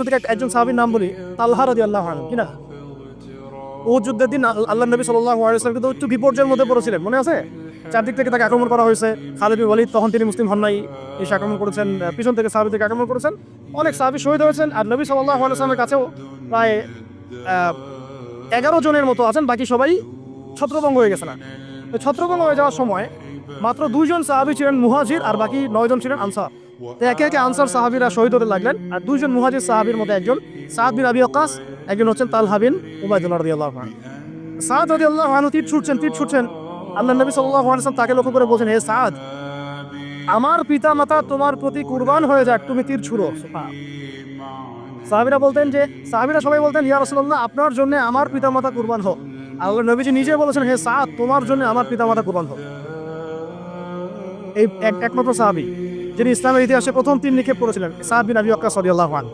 থেকে একজন সাহাবীর নাম বলি, তালহা রাদিয়াল্লাহু আনহু, কি না? উহুদ যুদ্ধের দিন আল্লাহর নবী সাল্লাল্লাহু আলাইহি ওয়াসাল্লাম কিন্তু একটু বিপর্যয়ের মধ্যে পড়েছিলেন, মনে আছে? চারদিক থেকে তাকে আক্রমণ করা হয়েছে। খালিদ বিন ওয়ালিদ তখন তিনি মুসলিম হন নাই, এসে আক্রমণ করেছেন, পিছন থেকে সাহাবীদেরকে আক্রমণ করেছেন। অনেক সাহাবী শহীদ হয়েছেন আর নবী সাল্লাল্লাহু আলাইহি ওয়াসাল্লামের কাছেও প্রায় 11 জনের মতো আছেন, বাকি সবাই ছত্রভঙ্গ হয়ে গেছে না। ছত্রভঙ্গ হয়ে যাওয়ার সময় মাত্র 2 জন সাহাবী ছিলেন মুহাজির আর বাকি 9 জন ছিলেন আনসার। তো একে একে আনসার সাহাবীরা শহীদ হতে লাগলেন আর 2 জন মুহাজির সাহাবীর মধ্যে একজন সাদ বিন আবি ওয়াক্কাস, একজন হচ্ছেন তালহা বিন উবাইদুল্লাহ রাদিয়াল্লাহু আনহু। সাদ রাদিয়াল্লাহু আনহু তীর ছুটছেন। আল্লাহর নবী সাল্লাল্লাহু আলাইহি ওয়াসাল্লাম তাকে লক্ষ্য করে বলছেন, হে সাদ, আমার পিতামাতা তোমার প্রতি কুরবান হয়ে যাক, তুমি তীর ছুড়ো। সাহাবীরা সবাই বলতেন, ইয়া রাসূলুল্লাহ, আপনার জন্য আমার পিতামাতা কুরবান হোক। আল্লাহর নবীজি নিজে বলেছেন, হে সাদ, তোমার জন্য আমার পিতামাতা কুরবান হোক। এই একমাত্র সাহাবী যিনি ইসলামের ইতিহাসে প্রথম তীর নিক্ষেপ করেছিলেন, সাদ বিন আবি ওয়াক্কাস রাদিয়াল্লাহু আনহু।